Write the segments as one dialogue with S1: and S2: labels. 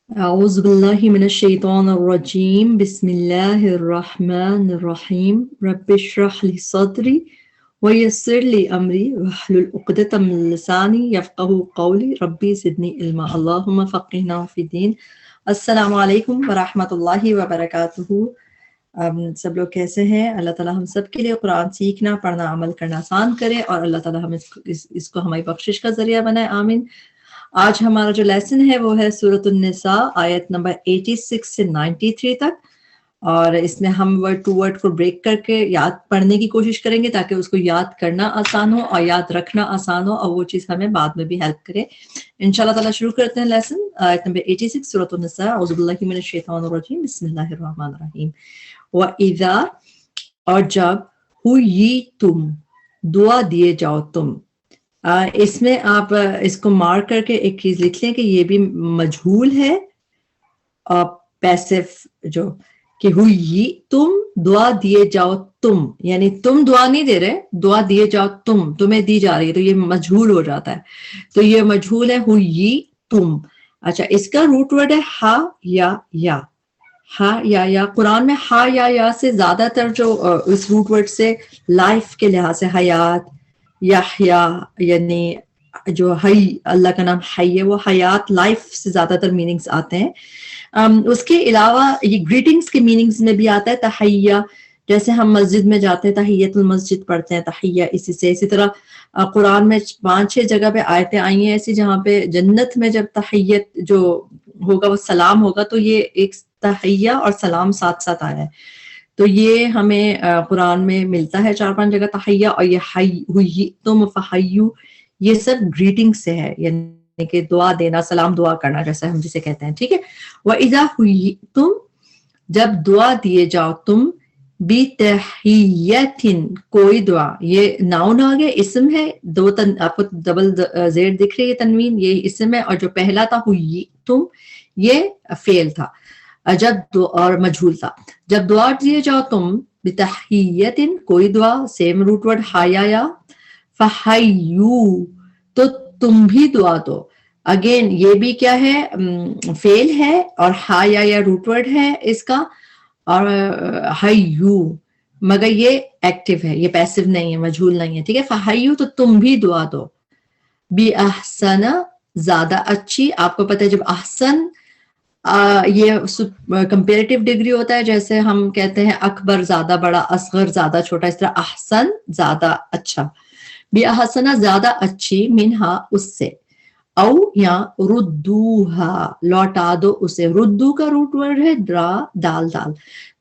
S1: أعوذ بالله من الشيطان الرجيم بسم الله الرحمن الرحيم رب اشرح لي صدري ويسر لي أمري واحلل عقدة من لساني يفقهوا قولي ربي زدني علما اللهم فقهنا في الدين السلام علیکم ورحمۃ اللہ وبرکاتہ۔ سب لوگ کیسے ہیں؟ اللہ تعالیٰ ہم سب کے لیے قرآن سیکھنا پڑھنا عمل کرنا آسان کرے اور اللہ تعالیٰ ہم اس کو ہماری بخشش کا ذریعہ بنائے، آمین۔ آج ہمارا جو لیسن ہے وہ ہے سورۃ النساء آیت نمبر 86 سے 93 تک، اور اس میں ہم ورڈ ٹو ورڈ کو بریک کر کے یاد پڑھنے کی کوشش کریں گے تاکہ اس کو یاد کرنا آسان ہو اور یاد رکھنا آسان ہو، اور وہ چیز ہمیں بعد میں بھی ہیلپ کرے انشاءاللہ تعالیٰ۔ شروع کرتے ہیں لیسن، آیت نمبر 86 سورۃ النساء۔ اعوذ باللہ من الشیطان الرجیم بسم اللہ الرحمن الرحیم۔ وَإِذَا، اور جب، حُيِّيتُم، دعا دیے جاؤ تم۔ اس میں آپ اس کو مارک کر کے ایک چیز لکھ لیں کہ یہ بھی مجہول ہے، پیسف جو کہ ہوئی تم، دعا دیے جاؤ تم، یعنی تم دعا نہیں دے رہے، دعا دیے جاؤ تم، تمہیں دی جا رہی ہے، تو یہ مجہول ہو جاتا ہے، تو یہ مجہول ہے ہوئی تم۔ اچھا، اس کا روٹ ورڈ ہے ہا یا یا، ہا یا۔ قرآن میں ہا یا سے زیادہ تر جو اس روٹ ورڈ سے لائف کے لحاظ سے حیات، یحیا، یعنی جو حی، اللہ کا نام حی ہے، وہ حیات، لائف سے زیادہ تر میننگز آتے ہیں۔ اس کے علاوہ یہ گریٹنگز کے میننگز میں بھی آتا ہے تحیہ، جیسے ہم مسجد میں جاتے ہیں تحیت المسجد پڑھتے ہیں، تحیہ اسی سے۔ اسی طرح قرآن میں 5-6 جگہ پہ آیتیں آئی ہیں ایسی جہاں پہ جنت میں جب تحیت جو ہوگا وہ سلام ہوگا، تو یہ ایک تحیہ اور سلام ساتھ ساتھ آیا ہے، تو یہ ہمیں قرآن میں ملتا ہے 4-5 جگہ تحیہ، اور یہ ہوئی تم، فحیو، یہ سب گریٹنگ سے ہے، یعنی کہ دعا دینا، سلام دعا کرنا جیسے ہم جسے کہتے ہیں، ٹھیک ہے۔ وَإِذَا حُيِّئْتُمْ، جب دعا دیے جاؤ تم، بِتَحِيَّةٍ، کوئی دعا، یہ ناؤن آ گیا، اسم ہے، آپ کو ڈبل زیر دکھ رہی ہے تنوین، یہ اسم ہے، اور جو پہلا تھا حُيِّئْتُم یہ فعل تھا، جب اور مجہول تھا۔ جب دعا دیے جاؤ تم، بتحیتن، کوئی دعا، سیم روٹ ورڈ حیا یا، فحیو، تو تم بھی دعا دو۔ اگین یہ بھی کیا ہے، فعل ہے، اور حیا یا روٹ ورڈ ہے اس کا، اور حیو، مگر یہ ایکٹیو ہے، یہ پیسو نہیں ہے، مجہول نہیں ہے، ٹھیک ہے۔ فحیو، تو تم بھی دعا دو، بی احسن، زیادہ اچھی۔ آپ کو پتہ ہے جب احسن یہ کمپیریٹیو ڈگری ہوتا ہے، جیسے ہم کہتے ہیں اکبر زیادہ بڑا، اصغر زیادہ چھوٹا، اس طرح احسن زیادہ اچھا، بی احسن زیادہ اچھی، منہا اس سے، او یا ردوہا لوٹا دو اسے۔ ردو کا روٹ ورڈ ہے درا دال دال،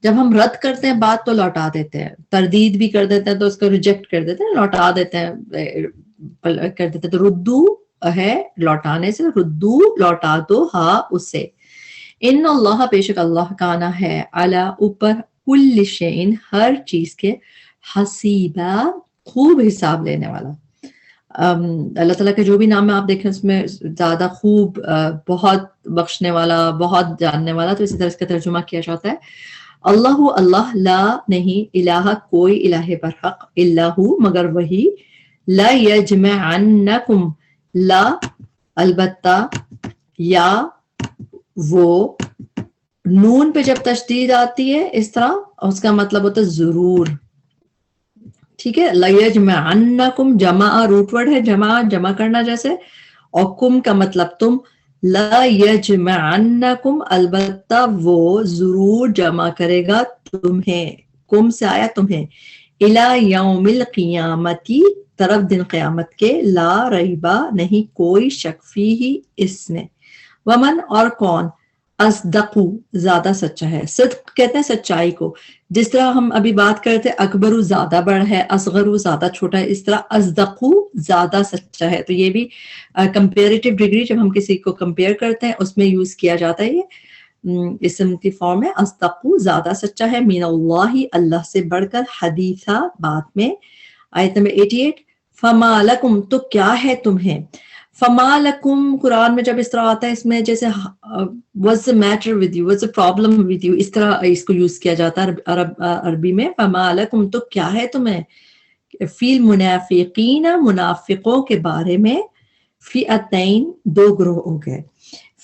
S1: جب ہم رد کرتے ہیں بات تو لوٹا دیتے ہیں، تردید بھی کر دیتے ہیں تو اس کو ریجیکٹ کر دیتے ہیں، لوٹا دیتے ہیں، کر دیتے ہیں، تو ردو ہے لوٹانے سے، ردو لوٹا دو ہا اسے۔ ان اللہ، بے شک اللہ، کانا ہے، علی اوپر، کل شیء ہر چیز کے، حسیبا خوب حساب لینے والا۔ اللہ تعالیٰ کے جو بھی نام ہے آپ دیکھیں اس میں زیادہ خوب، بہت بخشنے والا، بہت جاننے والا، تو اسی طرح اس کا ترجمہ کیا جاتا ہے۔ اللہ، اللہ، لا نہیں، الہ کوئی الہ برحق، الا ہو مگر وہی، لا یجمعنکم، لا البتہ، یا وہ، نون پہ جب تشدید آتی ہے اس طرح، اس کا مطلب ہوتا ہے ضرور، ٹھیک ہے۔ لَيَجْمَعَنَّكُمْ، جمع روٹ ورڈ ہے، جمع کرنا جیسے، اور کم کا مطلب تم، لَيَجْمَعَنَّكُمْ البتہ وہ ضرور جمع کرے گا تمہیں، کم سے آیا تمہیں، إِلَى يَوْمِ الْقِيَامَةِ طرف دن قیامت کے، لا ریبہ نہیں کوئی شک فیہ اس میں، ومن اور کون، اصدق زیادہ سچا ہے۔ صدق کہتے ہیں سچائی کو، جس طرح ہم ابھی بات کرتے اکبر زیادہ بڑا ہے، اصغر زیادہ چھوٹا ہے، اس طرح اصدق زیادہ سچا ہے، تو یہ بھی کمپیریٹیو ڈگری جب ہم کسی کو کمپیئر کرتے ہیں اس میں یوز کیا جاتا ہے، یہ اسم کی فارم ہے، اصدق زیادہ سچا ہے، من اللہ اللہ سے بڑھ کر، حدیثہ بات میں۔ آیت نمبر 88، فما لکم تو کیا ہے تمہیں، فما لکم قرآن میں جب اس طرح آتا ہے اس میں جیسے what's the matter with you, what's the problem with you، اس طرح اس کو یوز کیا جاتا ہے عربی میں۔ فما لکم تو کیا ہے تمہیں، فی المنافقین منافقوں کے بارے میں، فئتین دو گروہ ہو گئے،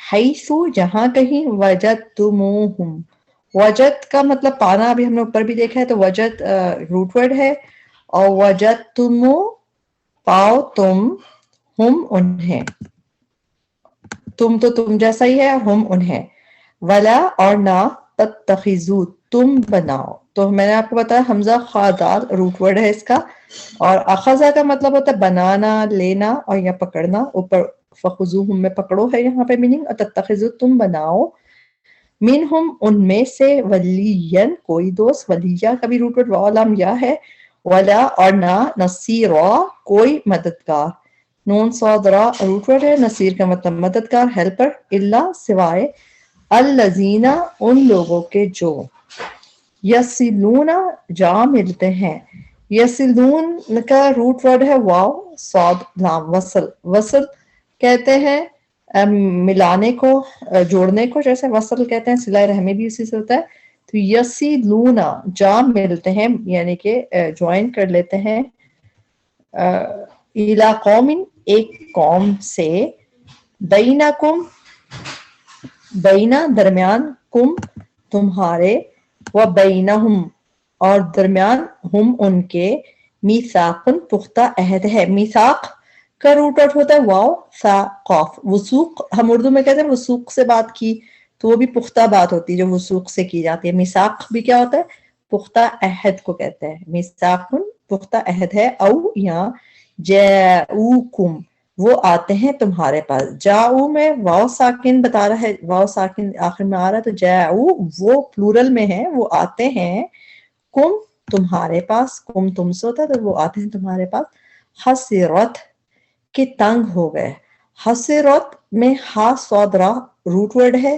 S1: حیث جہاں کہیں وجدتموہم، وجد کا مطلب پانا ابھی ہم نے اوپر بھی دیکھا ہے، تو وجد روٹ ورڈ ہے، اور وجدتمو پاؤ تم، ہم انہیں، تم تو تم جیسا ہی ہے، ہم انہیں، ولا اور نہ تتخذو تم بناؤ، تو میں نے آپ کو بتایا حمزہ خادار روٹ ورڈ ہے اس کا، اور اخذہ کا مطلب ہوتا ہے بنانا، لینا، اور یا پکڑنا، اوپر فخذوہم میں پکڑو ہے یہاں پہ میننگ، اور تتخذو تم بناؤ، منہم ان میں سے، ولین کوئی دوست، ولیہ کا بھی روٹ ورڈ واو لام یا ہے، ولا اور نہ نصیرا کوئی مددگار، نون صاد را روٹ ورڈ ہے، نصیر کا مطلب مددگار، ہیلپر، الا سوائے، الذین ان لوگوں کے جو، یصلون جا ملتے ہیں، یصلون کا روٹ ورڈ ہے واو صاد لام، وصل، وصل کہتے ہیں ملانے کو، جوڑنے کو، جیسے وصل کہتے ہیں، صلہ رحمی بھی اسی سے ہوتا ہے، تو یصلون جا ملتے ہیں، یعنی کہ جوائن کر لیتے ہیں، الی قوم ایک قوم سے، بینکم بینا درمیان، کم تمہارے، و بینہم اور درمیان، ہم ان کے، میثاقن پختہ عہد ہے، میثاق کا روٹ آؤٹ ہوتا ہے واو سا قاف، وثوق ہم اردو میں کہتے ہیں وثوق سے بات کی، تو وہ بھی پختہ بات ہوتی ہے جو وثوق سے کی جاتی ہے، میثاق بھی کیا ہوتا ہے پختہ عہد کو کہتے ہیں، میثاقن پختہ عہد ہے، او یا جاؤکم وہ آتے ہیں تمہارے پاس، جاؤ میں واو ساکن بتا رہا ہے، واو ساکن آخر میں آ رہا ہے، تو جاؤ وہ پلورل میں ہے، وہ آتے ہیں، کم تمہارے پاس، کم تم سے ہوتا ہے تو وہ آتے ہیں تمہارے پاس، حسرت کہ تنگ ہو گئے، حسرت میں ہا صاد را روٹ ورڈ ہے،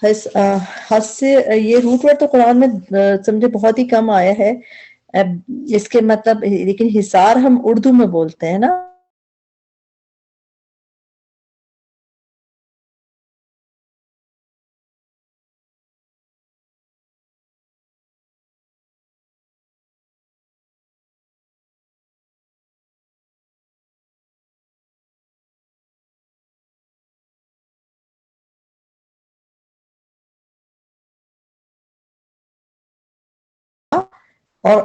S1: یہ روٹ ورڈ تو قرآن میں سمجھے بہت ہی کم آیا ہے، اس کے مطلب، لیکن حصار ہم اردو میں بولتے ہیں نا، اور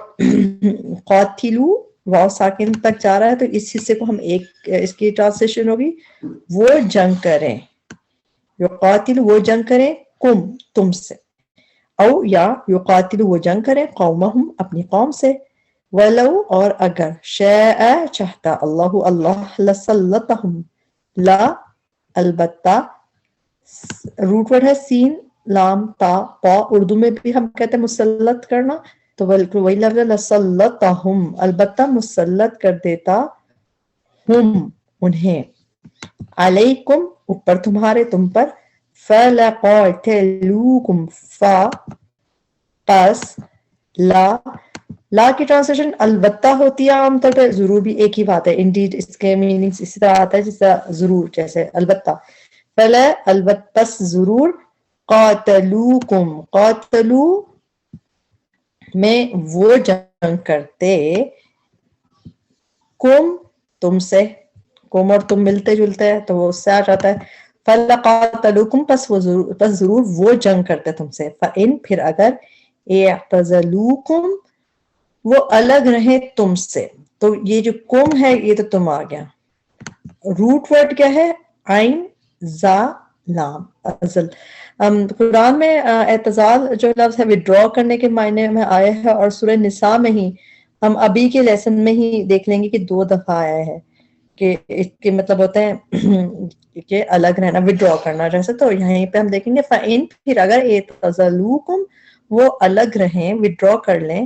S1: قاتلو واو ساکن تک جا رہا ہے، تو اس حصے کو ہم ایک، اس کی ٹرانسلیشن ہوگی وہ جنگ کریں، یقاتل وہ جنگ کریں، کم تم سے، او یا یقاتل وہ جنگ کریں، قومہم اپنی قوم سے، ولو اور اگر، شاء چاہتا، اللہ اللہ، لسلطہم لا البتہ، روٹ ورڈ ہے سین لام تا پا، اردو میں بھی ہم کہتے ہیں مسلط کرنا، تو بلکہ وہی لفظ ہے لسلطہم، البتہ مسلط کر دیتا، ہم انہیں، علیکم اوپر تمہارے، تم پر، فلقاتلوکم فا پس، لا لا کی ٹرانسلیشن البتہ ہوتی ہے عام طور پہ، ضرور بھی ایک ہی بات ہے، انڈیڈ اس کے میننگز اسی طرح آتا ہے جس طرح ضرور، جیسے البتہ، فلا البتہ ضرور، قاتلوکم قاتلو میں وہ جنگ کرتے، کم تم سے، کم اور تم ملتے جلتے ہیں تو وہ اس سے آ جاتا ہے، فَلَقَاتَلُوكُمْ پس ضرور وہ جنگ کرتے تم سے، فَإِن پھر اگر، اعتزلوکم وہ الگ رہیں تم سے، تو یہ جو کم ہے یہ تو تم آ گیا، روٹ ورڈ کیا ہے، عین زا لام، ازل، قرآن میں اعتزال جو لفظ ہے withdraw کرنے کے معنی میں آیا ہے، اور سورہ نساء میں ہی ہم ابھی کے لیسن میں ہی دیکھ لیں گے کہ 2 دفعہ آیا ہے، کہ اس کے مطلب ہوتا ہے کہ الگ رہنا، withdraw کرنا، جیسے تو یہیں پہ ہم دیکھیں گے فَإِن پھر اگر، اعتزلوکم وہ الگ رہیں، withdraw کر لیں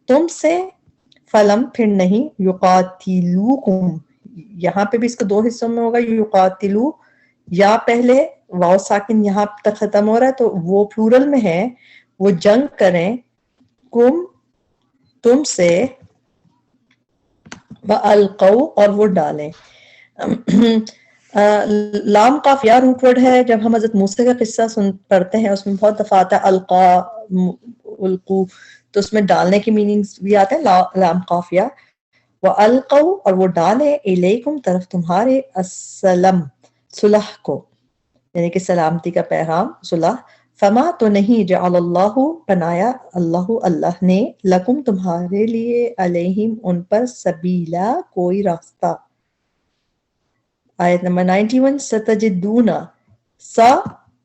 S1: تم سے، فلم پھر نہیں، یقاتلوکم یہاں پہ بھی اس کو 2 حصوں میں ہوگا، یقاتلو یا پہلے واو ساکن یہاں تک ختم ہو رہا ہے تو وہ پلورل میں ہے، وہ جنگ کریں، کم تم سے، وَأَلْقَوْا اور وہ ڈالیں، لام قاف یا روٹ ورڈ ہے، جب ہم حضرت موسیٰ کا قصہ پڑھتے ہیں اس میں بہت دفعہ آتا ہے القا، القو، تو اس میں ڈالنے کی میننگز بھی آتے ہیں، لام قاف یا، وَأَلْقَوْا اور وہ ڈالیں، الیکم طرف تمہارے، السلم صلح کو،
S2: یعنی کہ سلامتی کا پیغام صلح. فما تو نہیں جعل اللہ بنایا اللہ نے لکم تمہارے لیے علیہم ان پر سبیلا کوئی راستہ. آیت نمبر 91 ستجدون سا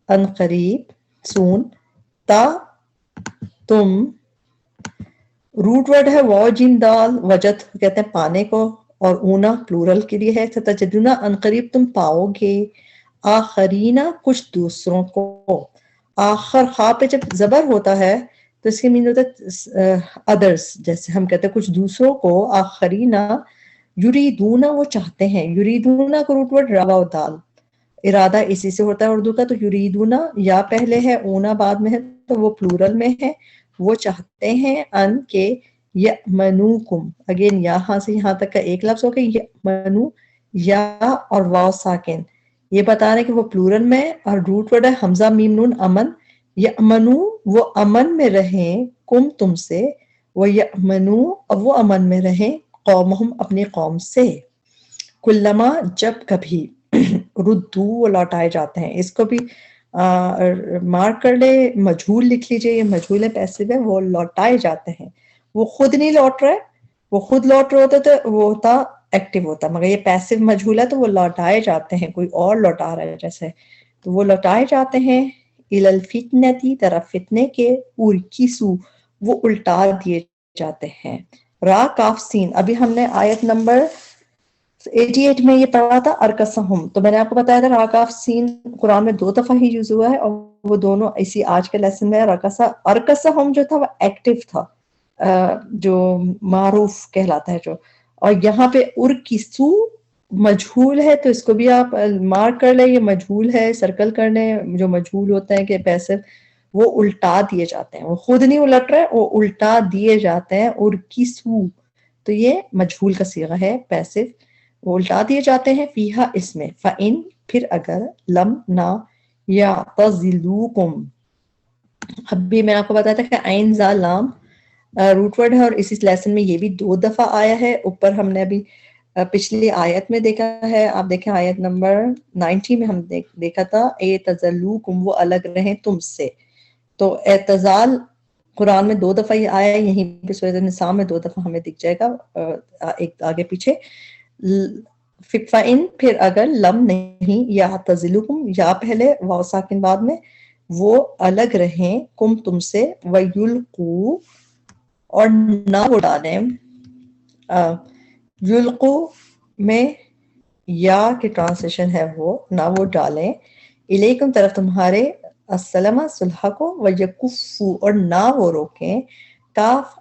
S2: ان قریب سون تا تم روٹ ورڈ ہے واو جیم دال وجد کہتے ہیں پانے کو اور اونا پلورل کے لیے ہے. ستجدون ان قریب تم پاؤ گے آخرینا کچھ دوسروں کو. آخر خواہ پہ جب زبر ہوتا ہے تو اس کے مین ہوتا ہے ادرس، جیسے ہم کہتے ہیں کچھ دوسروں کو. آخرینا یریدونا وہ چاہتے ہیں، یریدونا کا روٹ ورڈ روا و دال، ارادہ اسی سے ہوتا ہے اردو کا. تو یریدونا یا پہلے ہے اونا بعد میں ہے تو وہ پلورل میں ہے. وہ چاہتے ہیں ان کے یأمنوکم، اگین یہاں سے یہاں تک کا ایک لفظ ہو گیا یأمنو، یا اور واو ساکن، یہ بتا رہے ہیں کہ وہ پلورل میں اور روٹ ورڈ ہے حمزہ میم نون امن. یأمنو وہ امن میں رہیں کم تم سے، وہ یأمنو اور وہ امن میں رہیں قومہم اپنی قوم سے. کلما جب کبھی ردو وہ لوٹائے جاتے ہیں. اس کو بھی مارک کر لے، مجھول لکھ لیجئے، یہ مجھول ہے پیسو ہے، وہ لوٹائے جاتے ہیں. وہ خود نہیں لوٹ رہے، وہ خود لوٹ رہے ہوتے تو وہ ہوتا ایکٹیو ہوتا، مگر یہ پیسو مجھول ہے تو وہ لوٹائے جاتے ہیں، کوئی اور لوٹا رہا ہے جیسے. تو وہ لوٹائے جاتے ہیں الی الفتنتی طرف فتنے کے، ارکسو وہ الٹا دیے جاتے ہیں. را کاف سین، ابھی ہم نے آیت نمبر 88 میں یہ پڑھا تھا ارکسہم، تو میں نے آپ کو بتایا تھا را کاف سین قرآن میں 2 دفعہ ہی یوز ہوا ہے اور وہ دونوں اسی آج کے لیسن میں ارکسہم جو تھا وہ ایکٹیو تھا، جو معروف کہلاتا ہے جو. اور یہاں پہ ارکسو مجھول ہے تو اس کو بھی آپ مارک کر لیں، یہ مجھول ہے، سرکل کر لیں. جو مجھول ہوتا ہے کہ پیسو وہ الٹا دیے جاتے ہیں، وہ خود نہیں الٹ رہے، وہ الٹا دیے جاتے ہیں. ارکسو تو یہ مجھول کا صیغہ ہے پیسو، وہ الٹا دیے جاتے ہیں. فیہا اس میں، فَإِن پھر اگر، لم نہ، یعتزلوکم، اب بھی میں آپ کو بتایا تھا کہ عین زا لام روٹ ورڈ ہے اور اسی لیسن میں یہ بھی 2 دفعہ آیا ہے. اوپر ہم نے ابھی پچھلی آیت میں دیکھا ہے، آپ دیکھیں آیت نمبر 90 میں ہم دیکھا تھا اعتزلوکم وہ الگ رہیں تم سے. تو اعتزال قرآن میں 2 دفعہ یہ آیا ہے، یہیں پہ سورۃ النساء میں 2 دفعہ ہمیں دکھ جائے گا، ایک آگے پیچھے. فَإِن پھر اگر، لم نہیں، یعتزلوکم یا پہلے واو ساکن بعد میں، وہ الگ رہیں کم تم سے، وَیُلْقُوا اور نہ وہ ڈالیں. یلقو میں یا کی ٹرانسلیشن ہے وہ نہ وہ ڈالیں، الیکم طرف تمہارے، السلام صلح کو، وَیَکُفُّوا اور نہ وہ روکیں. کاف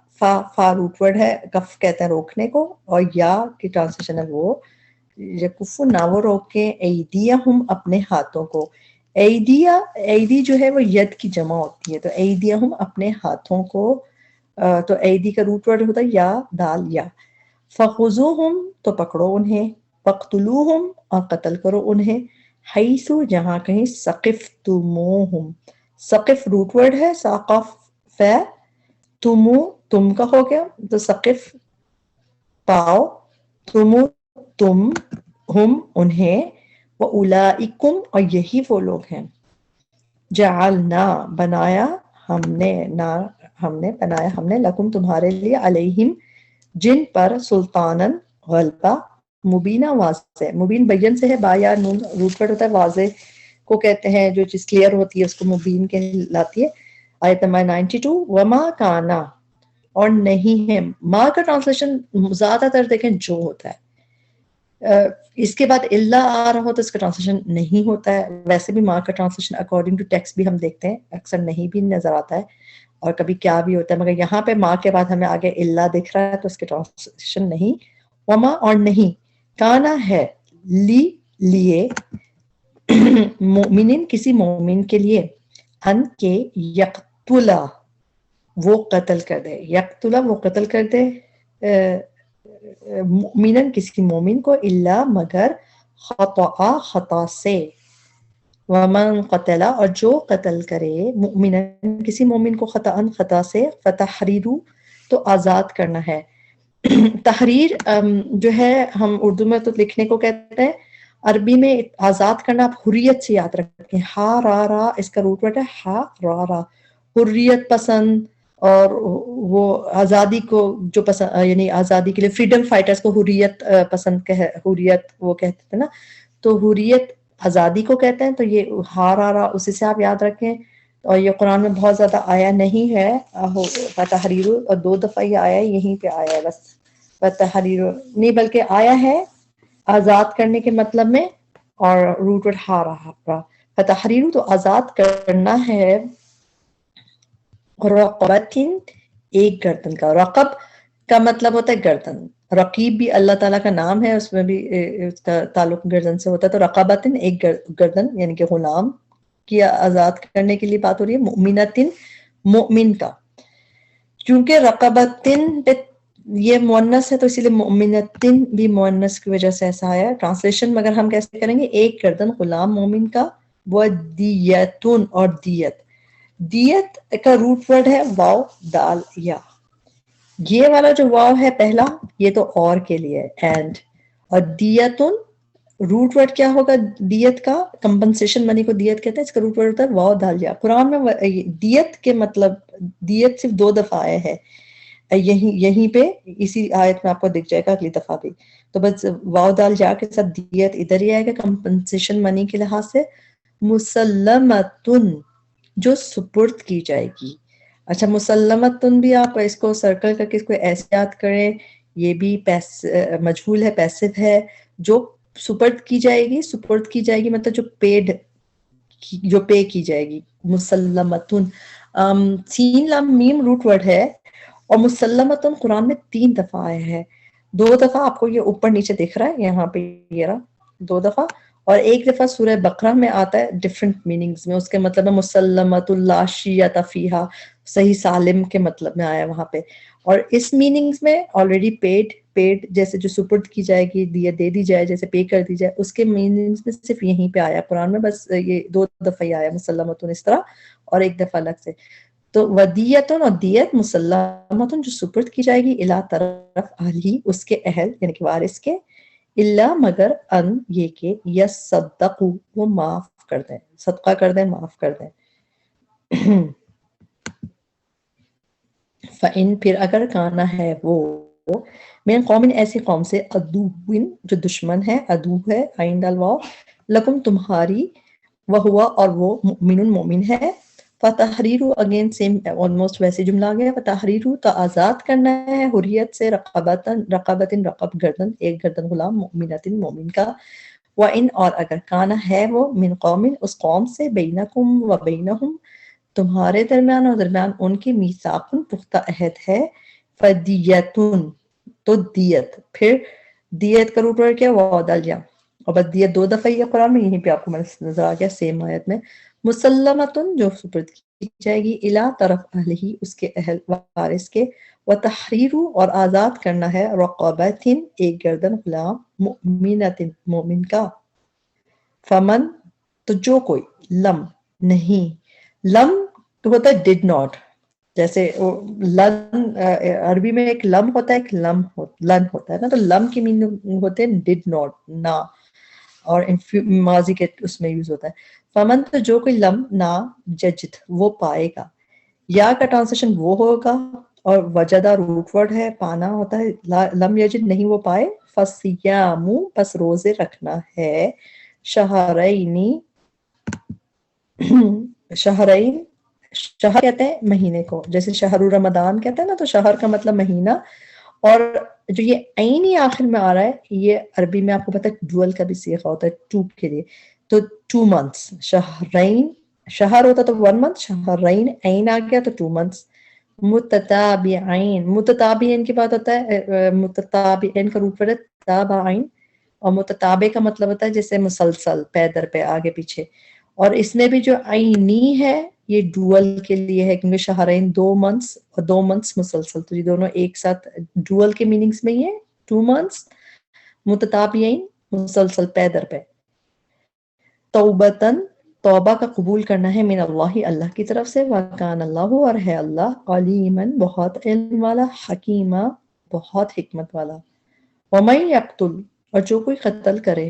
S2: فا روٹ ورڈ ہے، کف کہتے ہیں روکنے کو، اور یا کی ٹرانسلیشن ہے وہ یکفو نہ وہ روکیں، ایدیہم اپنے ہاتھوں کو. ایدی جو ہے وہ ید کی جمع ہوتی ہے، تو ایدیہم اپنے ہاتھوں کو، تو ایدی کا روٹ ورڈ ہوتا ہے یا دال یا. فخذوہم تو پکڑو انہیں، وقتلوہم اور قتل کرو انہیں، حیثو جہاں کہیں، ثقفتموہم، ثقف روٹ ورڈ ہے، ثقف فے، تمو تم کا ہو گیا تو ثقف پاؤ، تمو تم، ہم انہیں، وَأُولَئِکُمْ اور یہی وہ لوگ ہیں، جعلنا بنایا ہم نے لکم تمہارے لیے، علیہم جن پر، سلطانن غلبہ، مبینہ واضح، مبین بین سے ہے، با یا نون روٹ ورڈ ہوتا ہے، واضح کو کہتے ہیں جو چیز کلیئر ہوتی ہے اس کو مبین کہلاتی ہے. آیت نمبر 92 وما کانا اور نہیں ہے، ما کا ٹرانسلیشن زیادہ تر دیکھیں جو ہوتا ہے، اس کے بعد اللہ آ رہا ہو تو اس کا ٹرانسلیشن نہیں ہوتا ہے. ویسے بھی ماں کا ٹرانسلیشن اکارڈنگ ٹو ٹیکسٹ بھی ہم دیکھتے ہیں اکثر نہیں بھی نظر آتا ہے اور کبھی کیا بھی ہوتا ہے، مگر یہاں پہ ماں کے بعد ہمیں آگے اللہ دکھ رہا ہے تو اس کے ٹرانسلیشن نہیں. وما اور نہیں، کانا ہے، لیے مومنین کسی مومن کے لیے، ان کے یقتلا وہ قتل کر دے، یقتلا وہ قتل کر دے مومنن کسی مومن کو، الا مگر خطأ خطا سے، ومن قتل اور جو قتل کرے، مومنن کسی مومن کو، خطأ خطا سے، فتحریرو تو آزاد کرنا ہے. تحریر جو ہے ہم اردو میں تو لکھنے کو کہتے ہیں عربی میں آزاد کرنا آپ حریت سے یاد رکھیں. ہا را را اس کا روٹ ورڈ ہے ہا را را. حریت پسند اور وہ آزادی کو جو پسند یعنی آزادی کے لیے فریڈم فائٹرز کو حریت پسند حریت وہ کہتے تھے نا, تو حریت آزادی کو کہتے ہیں. تو یہ ہا را را اسی سے آپ یاد رکھیں. اور یہ قرآن میں بہت زیادہ آیا نہیں ہے فتحریر, اور 2 دفعہ یہ آیا یہیں پہ آیا ہے بس. فتحریر نہیں بلکہ آیا ہے آزاد کرنے کے مطلب میں, اور روٹ ورڈ ہا رہا. فتحریر تو آزاد کرنا ہے. رقبتن ایک گردن کا. رقب کا مطلب ہوتا ہے گردن. رقیب بھی اللہ تعالیٰ کا نام ہے, اس میں بھی اس کا تعلق گردن سے ہوتا ہے. تو رقبتن ایک گردن یعنی کہ غلام کی آزاد کرنے کے لیے بات ہو رہی ہے. مؤمنتن مؤمن کا, چونکہ رقبتن پہ یہ مؤنث ہے تو اسی لیے مؤمنتن بھی مؤنث کی وجہ سے ایسا آیا. ٹرانسلیشن مگر ہم کیسے کریں گے, ایک گردن غلام مومن کا. وہ دیتن, اور دیت, دیت کا روٹ ورڈ ہے واو دال یا. یہ والا جو واو ہے پہلا یہ تو اور کے لیے اینڈ, اور دیتن روٹ ورڈ کیا ہوگا دیت کا, کمپنسیشن منی کو دیت کہتے ہیں, اس کا روٹ ورڈ ہوتا ہے واو دال یا. قرآن میں دیت کے مطلب دیت صرف 2 دفعہ آئے ہے, یہیں پہ اسی آیت میں آپ کو دکھ جائے گا اگلی دفعہ بھی. تو بس واو دال جا کے ساتھ دیت ادھر ہی آئے گا کمپنسیشن منی کے لحاظ سے. مسلمتن جو سپرد کی جائے گی. اچھا مسلمتن بھی آپ اس کو سرکل کر کے اس کو ایسے یاد کریں, یہ بھی مجہول ہے, پیسو ہے. جو سپرد کی جائے گی, سپرد کی جائے گی مطلب جو پیڈ جو پے کی جائے گی. مسلمتن سین لام میم روٹ ورڈ ہے, اور مسلمتن قرآن میں 3 دفعہ آیا ہے. 2 دفعہ آپ کو یہ اوپر نیچے دکھ رہا ہے یہاں پہ, یہ رہا 2 دفعہ, اور 1 دفعہ سورہ بقرہ میں آتا ہے ڈفرنٹ میننگز میں. اس کے مطلب ہے مسلمت لا شیۃ فیہا, صحیح سالم کے مطلب میں آیا وہاں پہ. اور اس میننگز میں آلریڈی پیڈ جیسے جو سپرد کی جائے گی, دے دی جائے, جیسے پے کر دی جائے, اس کے میننگز میں صرف یہیں پہ آیا قرآن میں. بس یہ 2 دفعہ ہی آیا مسلمتن اس طرح, اور 1 دفعہ الگ سے. تو ودیتن اور دیت مسلمتن جو سپرد کی جائے گی الا طرف اہلی اس کے اہل یعنی کہ وارث کے, الا مگر ان یہ کہ یصدقوا وہ معاف کر دیں, صدقہ کر دیں, معاف کر دیں. فَإِن پھر اگر کانا ہے وہ من قوم ایسی قوم سے, عدوین جو دشمن ہے, عدو ہے عین ڈال واو, لکم تمہاری, وہوا اور وہ مؤمن مومن ہے. فتحریر اگین سیم آلموسٹ ویسے جملہ آ گیا. فتحریر تو آزاد کرنا ہے حریت سے, رقبتن رقب گردن, ایک گردن غلام, مؤمنتن مومن کا. وَإِن اور اگر کانا ہے وہ من قوم اس قوم سے, بینکم و بینہم تمہارے درمیان اور درمیان ان کی میثاقن پختہ عہد ہے, فدیتن تو دیت, پھر دیت کا روٹ ورڈ کیا واو دال یا, اور بس دیت 2 دفعہ یہ قرآن میں, یہیں پہ آپ کو نظر آ گیا سیم آیت میں. مسلمتن جو سپرد کی جائے گی, الا طرف اہلہی اس کے اہل وارث کے. وتحریر اور آزاد کرنا ہے, رقبتن ایک گردن غلام, مؤمنتن مومن کا. فمن تو جو کوئی, لم نہیں, لم تو ہوتا ہے ڈڈ ناٹ, جیسے لن عربی میں ایک لم ہوتا ہے ایک لن ہوتا ہے نا, تو لم کی میننگ ہوتے ہیں ڈڈ ناٹ نہ, اور ماضی کے اس میں یوز ہوتا ہے. فمن تو جو کوئی لم نہ ججت وہ پائے گا, یا کا ٹرانسلیشن وہ ہوگا, اور وجدہ روٹ ورڈ ہے پانا ہوتا ہے, لم یجد نہیں وہ پائے. فصیام پس روزے رکھنا ہے, شہرینی شہرین, شہر کہتے ہیں مہینے کو, جیسے شہر رمضان کہتے ہیں نا, تو شہر کا مطلب مہینہ. اور جو یہ عین ہی آخر میں آ رہا ہے, یہ عربی میں آپ کو پتہ ہے ڈوئل کا بھی صیغہ ہوتا ہے 2 کے لیے, تو 2 months. شہرین شہر ہوتا تو 1 month, شہرین عین آ گیا تو 2 months. متتابعین, متتابعین کی بات ہوتا ہے, متتابعین کا روٹ ورڈ ہے تابعین, اور متتابع کا مطلب ہوتا ہے جیسے مسلسل پے در پہ آگے پیچھے. اور اس میں بھی جو عینی ہے یہ ڈوئل کے لیے ہے, کیونکہ شہرین 2 months اور 2 months مسلسل, تو یہ دونوں ایک ساتھ ڈوئل کے میننگز میں ہی ہے. 2 months متتابعین مسلسل پے در پہ. توبتن توبہ کا قبول کرنا ہے, من اللہ اللہ کی طرف سے, وکان اللہ اور ہے اللہ علیمن بہت علم والا, حکیمہ بہت حکمت والا. ومن یقتل اور جو کوئی قتل کرے,